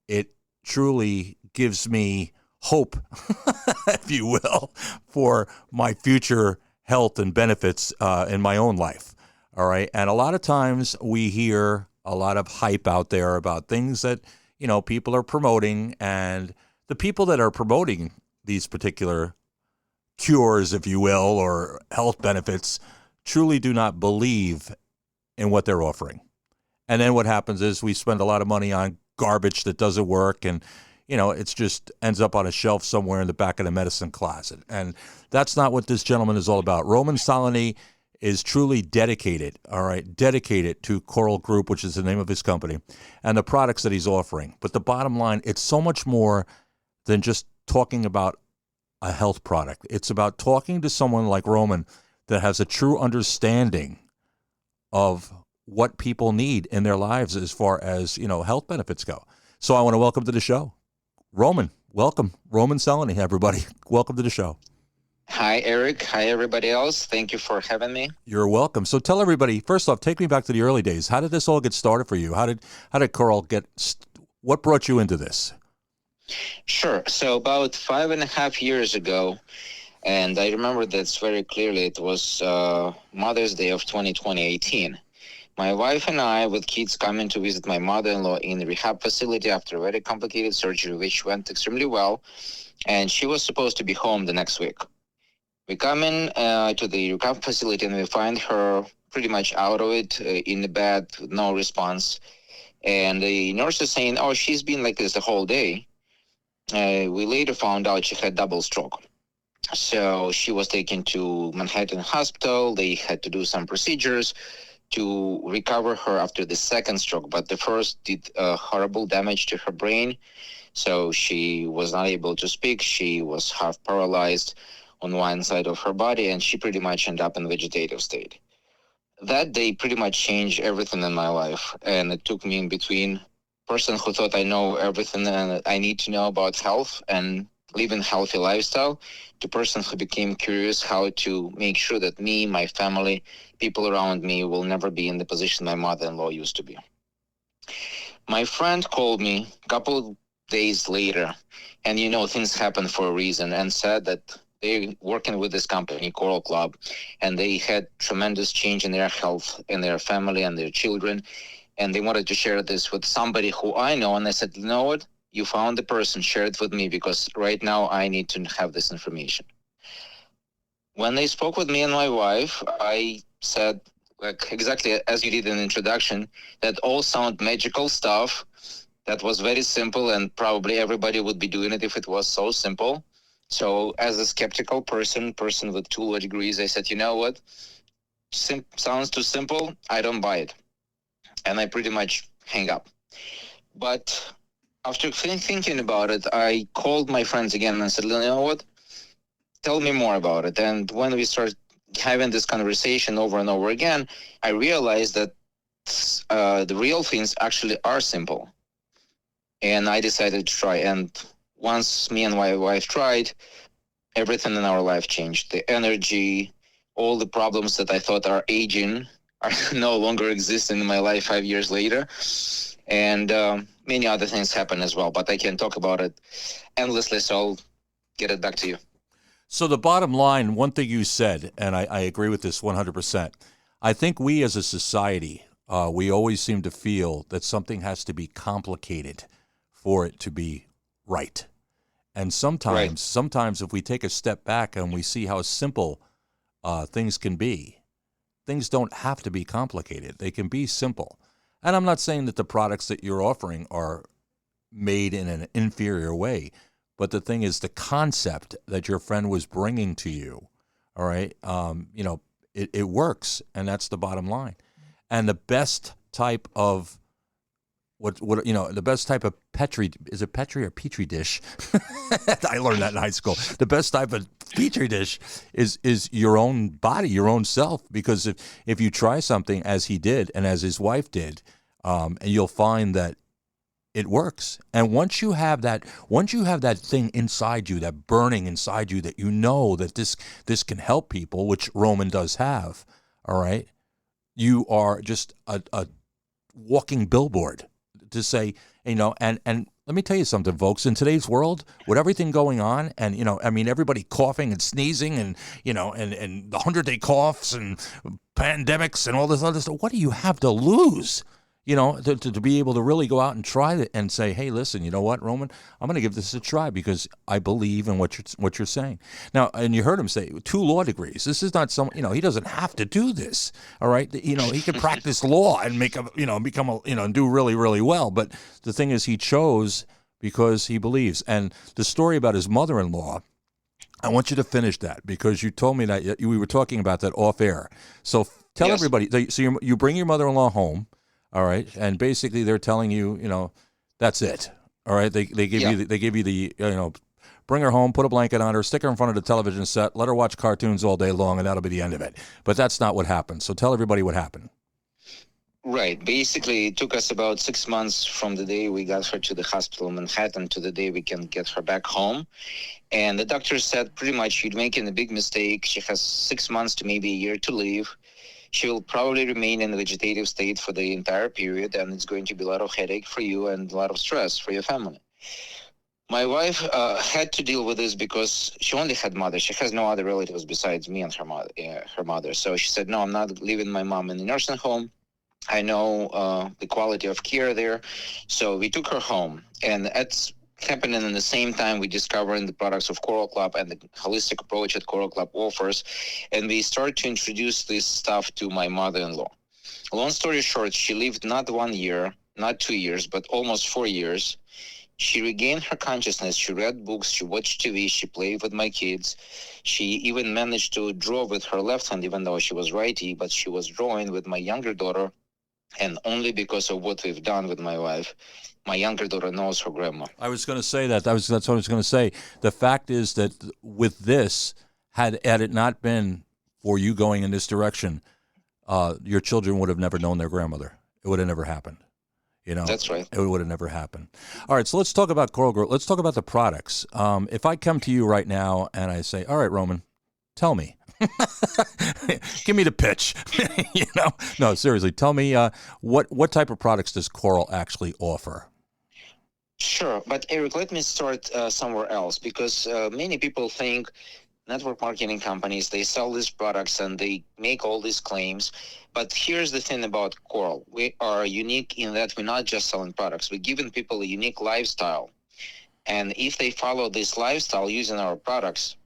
It truly gives me hope, if you will, for my future health and benefits in my own life. All right. And a lot of times we hear a lot of hype out there about things that, people are promoting, and the people that are promoting these particular cures, if you will, or health benefits truly do not believe in what they're offering. And then what happens is we spend a lot of money on garbage that doesn't work, and it's just ends up on a shelf somewhere in the back of the medicine closet. And that's not what this gentleman is all about. Roman Solony is truly dedicated to Coral Group, which is the name of his company, and the products that he's offering. But the bottom line, it's so much more than just talking about a health product. It's about talking to someone like Roman that has a true understanding of what people need in their lives as far as, health benefits go. So I want to welcome to the show, Roman. Welcome. Roman Solony, everybody. Welcome to the show. Hi, Eric. Hi, everybody else. Thank you for having me. You're welcome. So tell everybody, first off, take me back to the early days. How did this all get started for you? How did Coral what brought you into this? Sure. So about 5.5 years ago, and I remember this very clearly, it was Mother's Day of 2018. My wife and I, with kids, coming to visit my mother-in-law in a rehab facility after a very complicated surgery, which went extremely well, and she was supposed to be home the next week. We come in to the rehab facility, and we find her pretty much out of it, in the bed, with no response. And the nurse is saying, oh, she's been like this the whole day. We later found out she had double stroke. So she was taken to Manhattan Hospital. They had to do some procedures to recover her after the second stroke, but the first did horrible damage to her brain. So she was not able to speak. She was half paralyzed on one side of her body, and she pretty much ended up in vegetative state. That day pretty much changed everything in my life, and it took me in between person who thought I know everything and I need to know about health and living healthy lifestyle to person who became curious how to make sure that me, my family, people around me will never be in the position my mother-in-law used to be. My friend called me a couple of days later, and things happen for a reason, and said that they're working with this company, Coral Club, and they had tremendous change in their health, in their family, and their children, and they wanted to share this with somebody who I know. And I said, you know what? You found the person, share it with me, because right now I need to have this information. When they spoke with me and my wife, I said, like exactly as you did in the introduction, that all sound magical stuff. That was very simple, and probably everybody would be doing it if it was so simple. So as a skeptical person with 2 law degrees, I said, you know what? Sounds too simple. I don't buy it. And I pretty much hang up. But after thinking about it, I called my friends again and said, you know what? Tell me more about it. And when we started having this conversation over and over again, I realized that the real things actually are simple. And I decided to try. And once me and my wife tried, everything in our life changed. The energy, all the problems that I thought are aging are no longer existing in my life 5 years later. And many other things happen as well, but I can talk about it endlessly, so I'll get it back to you. So the bottom line, one thing you said, and I agree with this 100%, I think we as a society, we always seem to feel that something has to be complicated for it to be right. And sometimes if we take a step back and we see how simple things can be, things don't have to be complicated. They can be simple. And I'm not saying that the products that you're offering are made in an inferior way, but the thing is the concept that your friend was bringing to you, all right, it works, and that's the bottom line. And the best type of the best type of Petri dish? I learned that in high school. The best type of Petri dish is your own body, your own self. Because if you try something as he did and as his wife did, and you'll find that it works. And once you have that thing inside you, that burning inside you, that you know that this can help people, which Roman does have, all right, you are just a walking billboard to say, and let me tell you something, folks. In today's world, with everything going on, and everybody coughing and sneezing, and and the 100-day coughs and pandemics and all this other stuff. What do you have to lose? To be able to really go out and try it and say, hey, listen, you know what, Roman, I'm going to give this a try because I believe in what you're saying. Now, and you heard him say 2 law degrees. This is not some, he doesn't have to do this. All right. He can practice law and become and do really, really well. But the thing is, he chose because he believes. And the story about his mother-in-law, I want you to finish that because you told me that we were talking about that off air. So tell everybody, so you bring your mother-in-law home. All right, and basically they're telling you, that's it. All right, they give you the bring her home, put a blanket on her, stick her in front of the television set, let her watch cartoons all day long, and that'll be the end of it. But that's not what happened. So tell everybody what happened. Right. Basically, it took us about 6 months from the day we got her to the hospital in Manhattan to the day we can get her back home. And the doctor said pretty much you're making a big mistake. She has 6 months to maybe a year to live. She will probably remain in a vegetative state for the entire period, and it's going to be a lot of headache for you and a lot of stress for your family. My wife had to deal with this because she only had mother. She has no other relatives besides me and her mother. So she said, no, I'm not leaving my mom in the nursing home. I know the quality of care there. So we took her home, and that's happening in the same time we discovering the products of Coral Club and the holistic approach that Coral Club offers. And we started to introduce this stuff to my mother-in-law. Long story short, she lived not 1 year, not 2 years, but almost 4 years. She regained her consciousness. She read books. She watched TV. She played with my kids. She even managed to draw with her left hand, even though she was righty, but she was drawing with my younger daughter. And only because of what we've done with my wife, my younger daughter knows her grandma. I was going to say that. That's what I was going to say. The fact is that with this, had it not been for you going in this direction, your children would have never known their grandmother. It would have never happened. That's right. It would have never happened. All right, so let's talk about Coral Girl. Let's talk about the products. If I come to you right now and I say, all right, Roman, tell me. Give me the pitch. No, seriously, tell me what type of products does Coral actually offer? Sure, but Eric, let me start somewhere else because many people think network marketing companies, they sell these products and they make all these claims. But here's the thing about Coral. We are unique in that we're not just selling products. We're giving people a unique lifestyle. And if they follow this lifestyle using our products,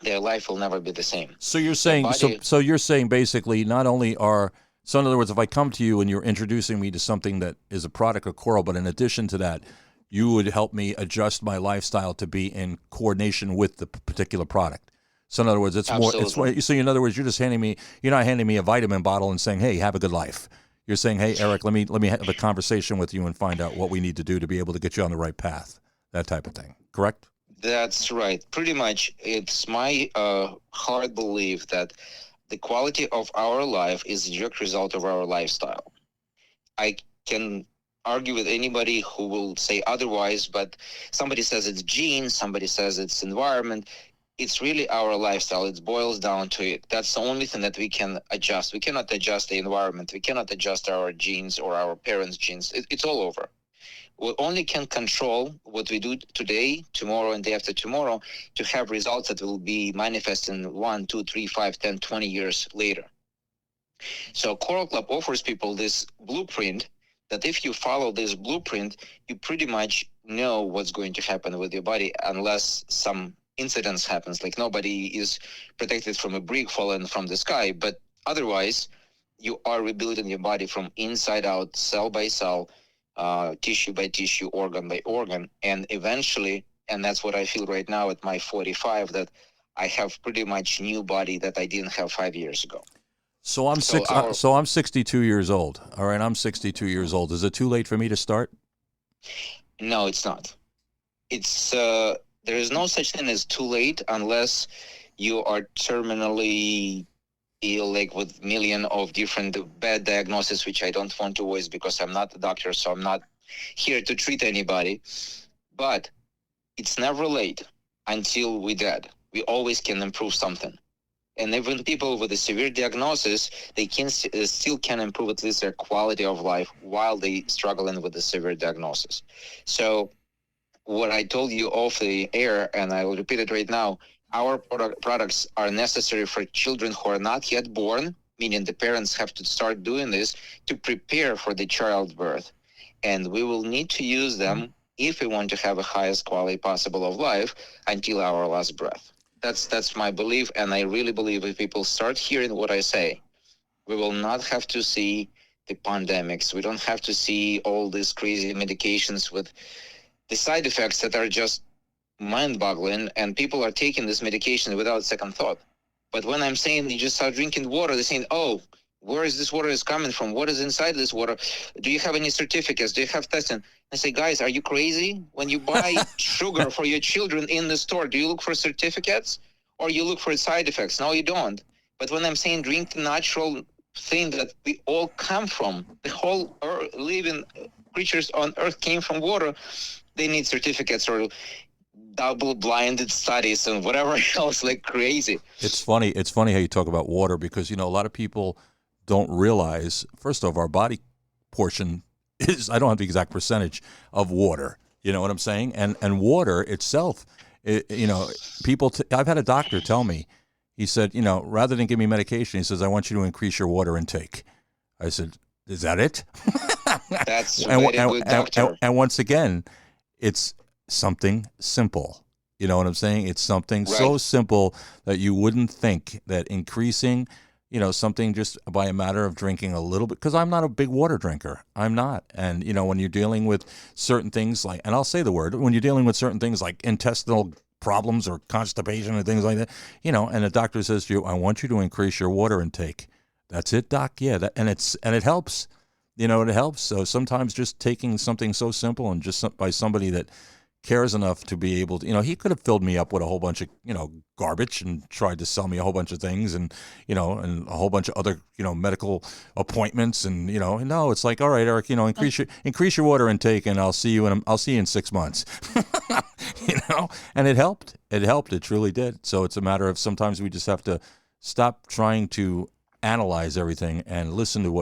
their life will never be the same. So you're saying, so you're saying basically not only so in other words, if I come to you and you're introducing me to something that is a product of Coral, but in addition to that, you would help me adjust my lifestyle to be in coordination with the particular product. So in other words, so in other words, you're not handing me a vitamin bottle and saying, hey, have a good life. You're saying, hey, Eric, let me have a conversation with you and find out what we need to do to be able to get you on the right path. That type of thing. Correct? That's right. Pretty much, it's my hard belief that the quality of our life is a direct result of our lifestyle. I can argue with anybody who will say otherwise, but somebody says it's genes, somebody says it's environment. It's really our lifestyle. It boils down to it. That's the only thing that we can adjust. We cannot adjust the environment. We cannot adjust our genes or our parents' genes. It's all over. We only can control what we do today, tomorrow, and day after tomorrow to have results that will be manifest in 1, 2, 3, 5, 10, 20 years later. So Coral Club offers people this blueprint that if you follow this blueprint, you pretty much know what's going to happen with your body unless some incidents happens. Like nobody is protected from a brick falling from the sky, but otherwise you are rebuilding your body from inside out, cell by cell, tissue by tissue, organ by organ, and eventually, and that's what I feel right now at my 45, that I have pretty much new body that I didn't have 5 years ago. So I'm 62 years old. All right, I'm 62 years old. Is it too late for me to start? No, it's not. It's there is no such thing as too late unless you are terminally ill, like with million of different bad diagnoses, which I don't want to voice because I'm not a doctor, so I'm not here to treat anybody. But it's never late until we're dead. We always can improve something. And even people with a severe diagnosis, they can still can improve at least their quality of life while they struggling with a severe diagnosis. So what I told you off the air, and I will repeat it right now, our products are necessary for children who are not yet born, meaning the parents have to start doing this to prepare for the childbirth. And we will need to use them if we want to have the highest quality possible of life until our last breath. That's my belief, and I really believe if people start hearing what I say, we will not have to see the pandemics. We don't have to see all these crazy medications with the side effects that are just mind-boggling, and people are taking this medication without second thought. But when I'm saying you just start drinking water, they're saying, oh, where is this water is coming from? What is inside this water? Do you have any certificates? Do you have testing? I say, guys, are you crazy? When you buy sugar for your children in the store, do you look for certificates or you look for side effects? No, you don't. But when I'm saying drink the natural thing that we all come from, the whole living creatures on earth came from water, they need certificates or double-blinded studies and whatever else, like crazy. It's funny. It's funny how you talk about water because, a lot of people don't realize, first off, our body portion is, I don't have the exact percentage of water. You know what I'm saying? And water itself, people, I've had a doctor tell me, he said, rather than give me medication, he says, I want you to increase your water intake. I said, is that it? That's a very good doctor. And once again, it's something simple. You know what I'm saying? It's something so simple that you wouldn't think that increasing, something just by a matter of drinking a little bit, because I'm not a big water drinker. I'm not. And, when you're dealing with certain things like, and I'll say the word, when you're dealing with certain things like intestinal problems or constipation and things like that, and the doctor says to you, I want you to increase your water intake. That's it, doc? Yeah. And it helps. It helps. So sometimes just taking something so simple and just by somebody that cares enough to be able to, he could have filled me up with a whole bunch of, garbage and tried to sell me a whole bunch of things and, and a whole bunch of other, medical appointments and, no, it's like, all right, Eric, increase your water intake and I'll see you in 6 months, and it helped. It truly did. So it's a matter of sometimes we just have to stop trying to analyze everything and listen to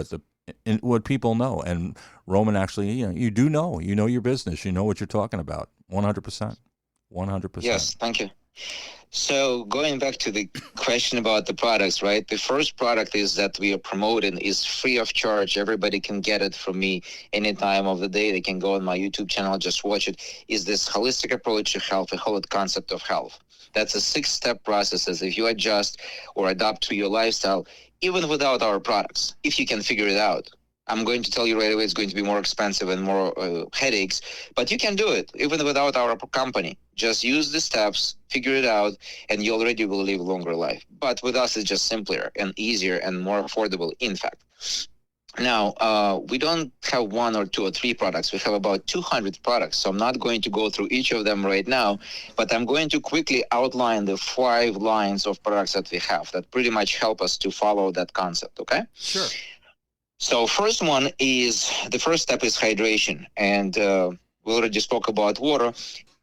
what people know. And Roman, actually, you do know, your business, what you're talking about. 100%. Yes, thank you. So going back to the question about the products, right? The first product is that we are promoting is free of charge. Everybody can get it from me any time of the day. They can go on my YouTube channel, just watch it. Is this holistic approach to health, a whole concept of health. That's a 6-step process as if you adjust or adapt to your lifestyle, even without our products, if you can figure it out. I'm going to tell you right away it's going to be more expensive and more headaches, but you can do it even without our company. Just use the steps, figure it out, and you already will live a longer life. But with us, it's just simpler and easier and more affordable, in fact. Now, we don't have 1 or 2 or 3 products. We have about 200 products. So I'm not going to go through each of them right now, but I'm going to quickly outline the 5 lines of products that we have that pretty much help us to follow that concept, okay? Sure. So the first step is hydration. And we already spoke about water.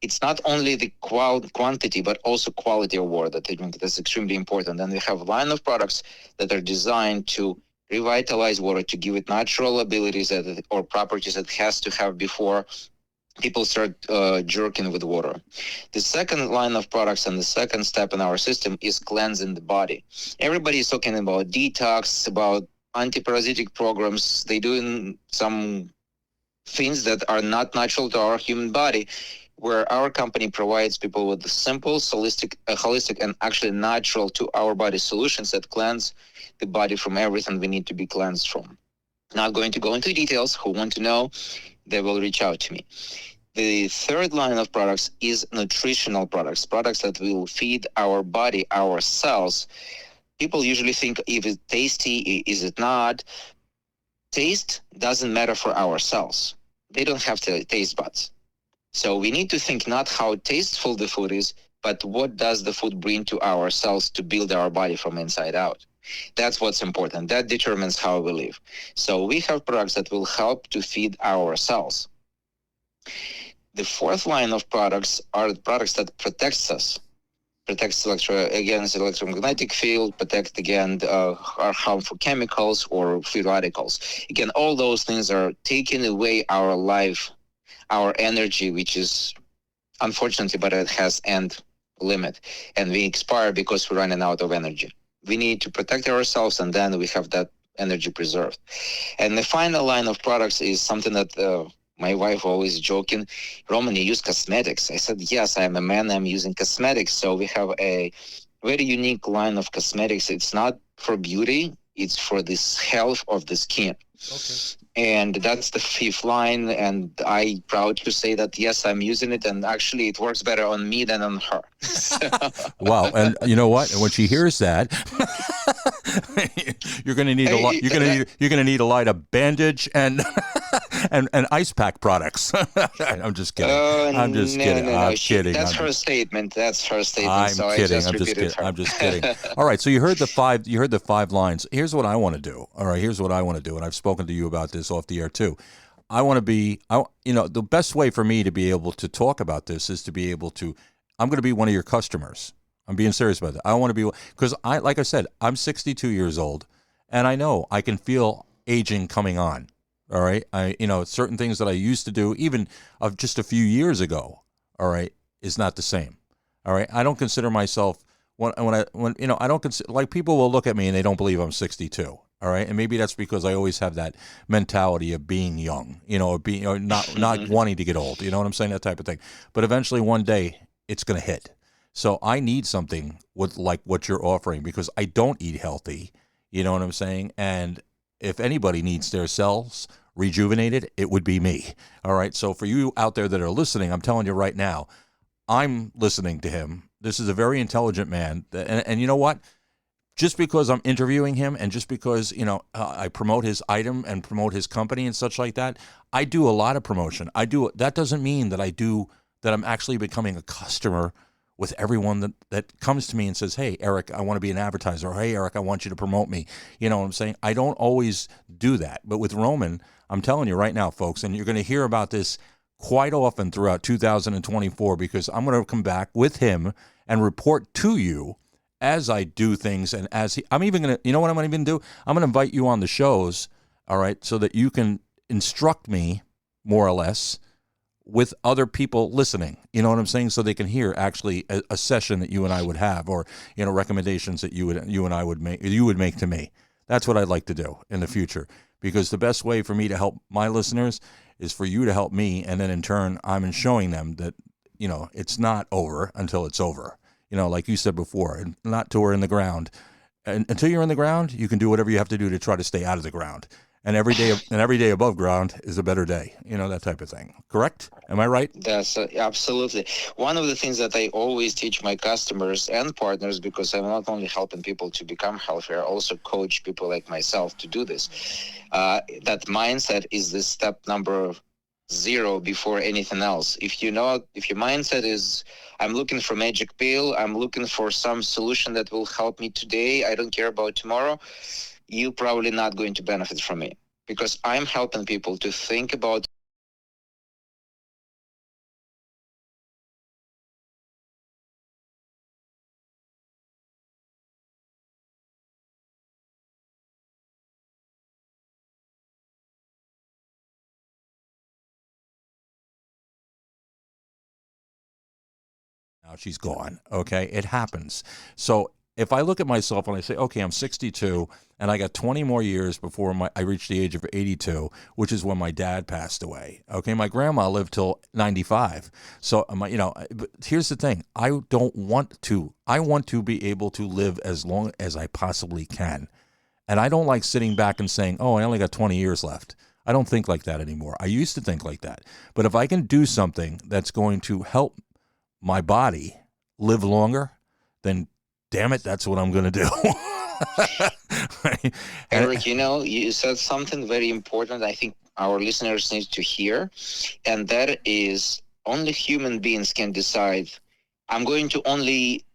It's not only the quantity, but also quality of water that they drink. That's extremely important. And we have a line of products that are designed to revitalize water, to give it natural abilities or properties that it has to have before people start jerking with water. The second line of products and the second step in our system is cleansing the body. Everybody is talking about detox, about antiparasitic programs. They're doing some things that are not natural to our human body, where our company provides people with the simple, holistic, and actually natural to our body solutions that cleanse the body from everything we need to be cleansed from. Not going to go into details. Who want to know, they will reach out to me. The third line of products is nutritional products that will feed our body, our cells. People usually think if it's tasty, is it not? Taste doesn't matter for our cells. They don't have taste buds. So we need to think not how tasteful the food is, but what does the food bring to our cells to build our body from inside out. That's what's important. That determines how we live. So we have products that will help to feed our cells. The fourth line of products are the products that protects us. protects against electromagnetic field, protect against harmful chemicals or free radicals. Again, all those things are taking away our life, our energy, which is unfortunately, but it has end limit, and we expire because we're running out of energy. We need to protect ourselves, and then we have that energy preserved. And the final line of products is something that my wife always joking, Roman, you use cosmetics. I said, yes, I'm a man, I'm using cosmetics. So we have a very unique line of cosmetics. It's not for beauty, it's for this health of the skin. Okay. And that's the fifth line. And I proud to say that, yes, I'm using it. And actually it works better on me than on her. Wow. And you know what? And when she hears that, you're going to need a lot. You're going to need a lot of bandage and and ice pack products. I'm just kidding. I'm just kidding. No. I'm kidding. That's her statement. That's her statement. I'm so kidding. I just I'm just repeated kidding. her. I'm just kidding. All right. So you heard the five. You heard the 5 lines. Here's what I want to do. All right. Here's what I want to do. And I've spoken to you about this off the air too. I want to be. The best way for me to be able to talk about this is to be able to. I'm going to be one of your customers. I'm being serious about that. I want to be, because like I said, I'm 62 years old, and I know I can feel aging coming on. All right, certain things that I used to do, even of just a few years ago, all right, is not the same. All right, I don't consider myself I don't consider, like, people will look at me and they don't believe I'm 62. All right, and maybe that's because I always have that mentality of being young, or being, not wanting to get old. You know what I'm saying? That type of thing. But eventually, one day, it's going to hit. So I need something with like what you're offering, because I don't eat healthy. You know what I'm saying? And if anybody needs their cells rejuvenated, it would be me. All right. So for you out there that are listening, I'm telling you right now, I'm listening to him. This is a very intelligent man. And you know what? Just because I'm interviewing him, and just because, I promote his item and promote his company and such like that, I do a lot of promotion. That doesn't mean that I'm actually becoming a customer with everyone that comes to me and says, hey, Eric, I want to be an advertiser. Or, hey, Eric, I want you to promote me. You know what I'm saying? I don't always do that. But with Roman, I'm telling you right now, folks, and you're going to hear about this quite often throughout 2024, because I'm going to come back with him and report to you as I do things. And I'm even going to, you know what I'm going to even do? I'm going to invite you on the shows, all right, so that you can instruct me, more or less, with other people listening, you know what I'm saying? So they can hear actually a session that you and I would have, or, recommendations that you and I would make to me. That's what I'd like to do in the future, because the best way for me to help my listeners is for you to help me. And then in turn, I'm showing them that, it's not over until it's over. Like you said before, not till we're in the ground. And until you're in the ground, you can do whatever you have to do to try to stay out of the ground. And every day above ground is a better day, that type of thing. Correct? Am I right? That's absolutely one of the things that I always teach my customers and partners, because I'm not only helping people to become healthier, I also coach people like myself to do this. That mindset is the step number 0 before anything else. If your mindset is, I'm looking for magic pill, I'm looking for some solution that will help me today, I don't care about tomorrow, you're probably not going to benefit from it, because I'm helping people to think about Now she's gone. Okay. It happens. So if I look at myself and I say, okay, I'm 62 and I got 20 more years before I reach the age of 82, which is when my dad passed away. Okay. My grandma lived till 95. So, but here's the thing. I want to be able to live as long as I possibly can. And I don't like sitting back and saying, oh, I only got 20 years left. I don't think like that anymore. I used to think like that. But if I can do something that's going to help my body live longer, then damn it, that's what I'm going to do. Right? Eric, you said something very important I think our listeners need to hear, and that is only human beings can decide, I'm going to only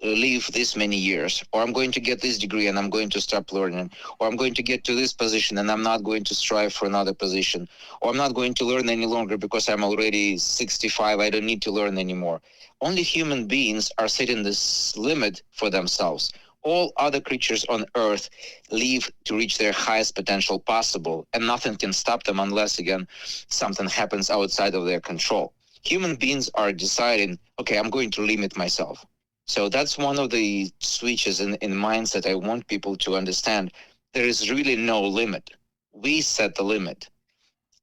live this many years, or I'm going to get this degree and I'm going to stop learning, or I'm going to get to this position and I'm not going to strive for another position, or I'm not going to learn any longer because I'm already 65, I don't need to learn anymore. Only human beings are setting this limit for themselves. All other creatures on earth live to reach their highest potential possible, and nothing can stop them unless, again, something happens outside of their control. Human beings are deciding, okay, I'm going to limit myself. So that's one of the switches in mindset I want people to understand. There is really no limit. We set the limit.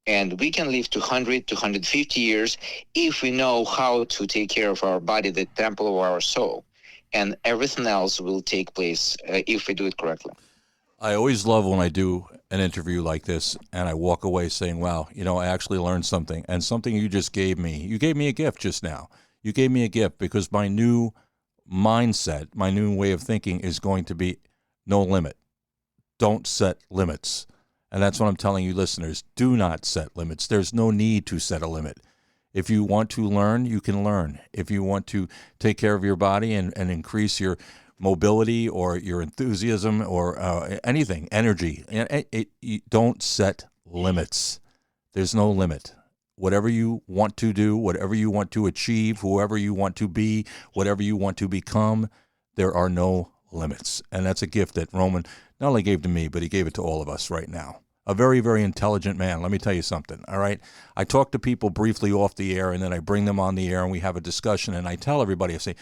And we can live to 100 to 150 years if we know how to take care of our body, the temple of our soul. And everything else will take place if we do it correctly. I always love when I do an interview like this and I walk away saying, wow, I actually learned something. And something you just gave me. You gave me a gift just now. You gave me a gift because my new mindset, my new way of thinking is going to be no limit. Don't set limits. And that's what I'm telling you, listeners. Do not set limits. There's no need to set a limit. If you want to learn, you can learn. If you want to take care of your body and increase your mobility or your enthusiasm or anything, energy, don't set limits. There's no limit. Whatever you want to do, whatever you want to achieve, whoever you want to be, whatever you want to become, there are no limits. And that's a gift that Roman not only gave to me, but he gave it to all of us right now. A very, very intelligent man. Let me tell you something, all right? I talk to people briefly off the air, and then I bring them on the air, and we have a discussion, and I tell everybody, I say,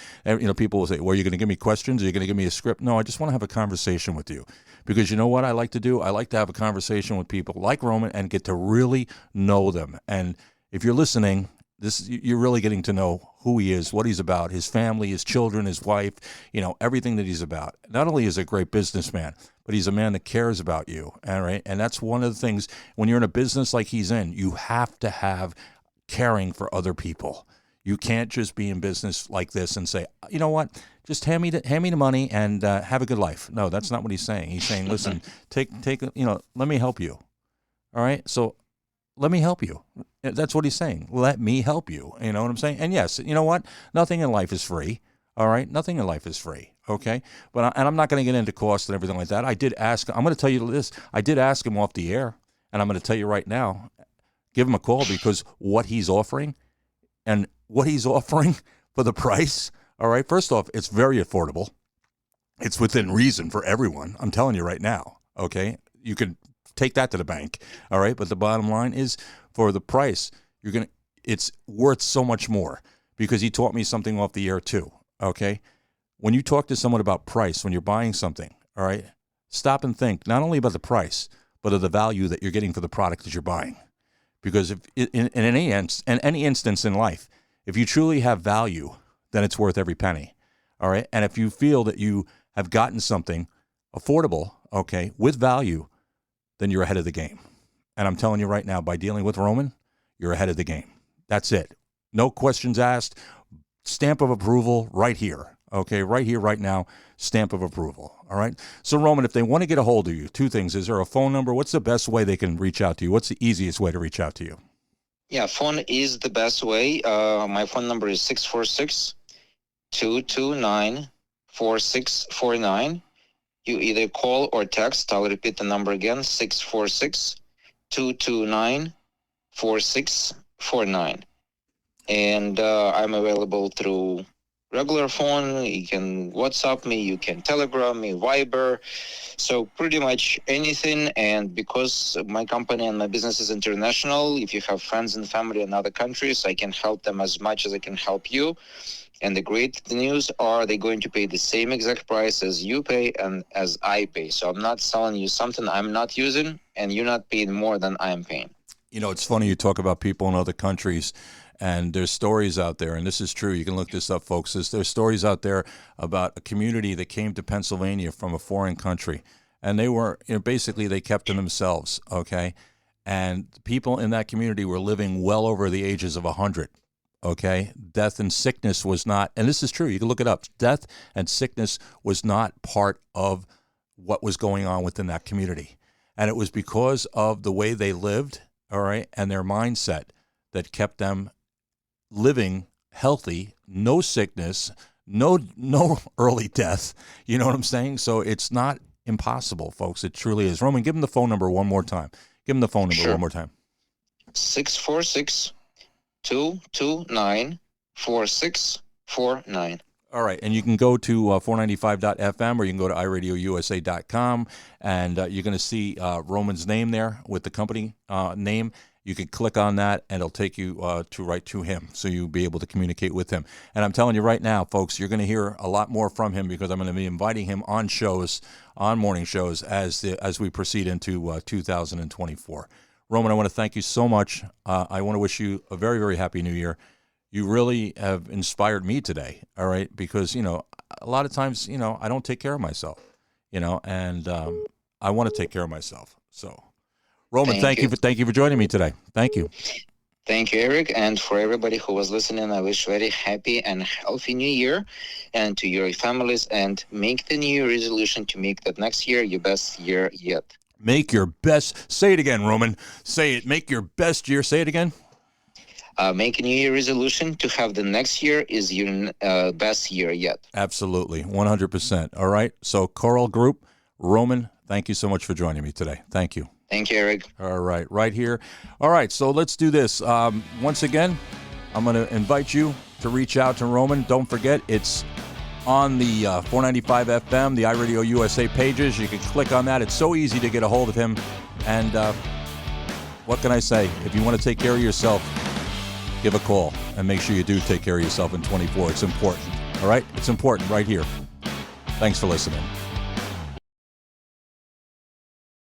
people will say, well, are you going to give me questions? Are you going to give me a script? No, I just want to have a conversation with you. Because you know what I like to do? I like to have a conversation with people like Roman and get to really know them. And if you're listening, you're really getting to know who he is, what he's about, his family, his children, his wife, everything that he's about. Not only is he a great businessman, but he's a man that cares about you, all right? And that's one of the things, when you're in a business like he's in, you have to have caring for other people. You can't just be in business like this and say, you know what, just hand me the money and have a good life. No, that's not what he's saying. He's saying, listen, take, let me help you, all right? So let me help you. That's what he's saying. Let me help you. You know what I'm saying? And yes, you know what? Nothing in life is free. All right? Nothing in life is free. Okay? And I'm not going to get into cost and everything like that. I did ask, I'm going to tell you this. I did ask him off the air, and I'm going to tell you right now, give him a call because what he's offering for the price, all right? First off, it's very affordable. It's within reason for everyone. I'm telling you right now. Okay? You can take that to the bank, all right? But the bottom line is, for the price, it's worth so much more because he taught me something off the air too, okay? When you talk to someone about price, when you're buying something, all right, stop and think not only about the price, but of the value that you're getting for the product that you're buying. Because if in any instance in life, if you truly have value, then it's worth every penny, all right? And if you feel that you have gotten something affordable, okay, with value, then you're ahead of the game. And I'm telling you right now, by dealing with Roman, you're ahead of the game. That's it. No questions asked. Stamp of approval right here. Okay, right here, right now, stamp of approval. All right? So, Roman, if they want to get a hold of you, two things. Is there a phone number? What's the best way they can reach out to you? What's the easiest way to reach out to you? Yeah, phone is the best way. My phone number is 646-229-4649. You either call or text. I'll repeat the number again, 646-229-4649. And I'm available through regular phone. You can WhatsApp me, you can Telegram me, Viber. So pretty much anything. And because my company and my business is international, if you have friends and family in other countries, I can help them as much as I can help you. And the great news are they're going to pay the same exact price as you pay and as I pay. So I'm not selling you something I'm not using, and you're not paying more than I'm paying. It's funny you talk about people in other countries, and there's stories out there, and this is true. You can look this up, folks. There's stories out there about a community that came to Pennsylvania from a foreign country, and they were, basically they kept to themselves, okay? And people in that community were living well over the ages of 100. Okay, death and sickness was not, and this is true, you can look it up, death and sickness was not part of what was going on within that community. And it was because of the way they lived, all right, and their mindset that kept them living healthy, no sickness, no early death. You know what I'm saying? So it's not impossible, folks. It truly is. Roman, give him the phone number one more time. Give him the phone number Sure. one more time. 646-229-4649. All right, and you can go to 495.fm or you can go to iRadioUSA.com, and you're going to see Roman's name there with the company name. You can click on that, and it'll take you right to him, so you'll be able to communicate with him. And I'm telling you right now, folks, you're going to hear a lot more from him because I'm going to be inviting him on shows, on morning shows, as we proceed into 2024. Roman, I want to thank you so much. I want to wish you a very, very happy New Year. You really have inspired me today, all right? Because, a lot of times, I don't take care of myself, and I want to take care of myself. So, Roman, thank you for joining me today. Thank you. Thank you, Eric. And for everybody who was listening, I wish very happy and healthy New Year, and to your families, and make the New Year resolution to make that next year your best year yet. Make your best. Say it again, Roman. Say it. Make your best year. Say it again. Make a New Year resolution to have the next year is your best year yet. Absolutely. 100%. All right. So, Coral Group, Roman, thank you so much for joining me today. Thank you. Thank you, Eric. All right. Right here. All right. So, let's do this. Once again, I'm going to invite you to reach out to Roman. Don't forget, it's on the 495 FM, the iRadioUSA pages. You can click on that. It's so easy to get a hold of him. And what can I say? If you want to take care of yourself, give a call and make sure you do take care of yourself in 24. It's important. All right? It's important right here. Thanks for listening.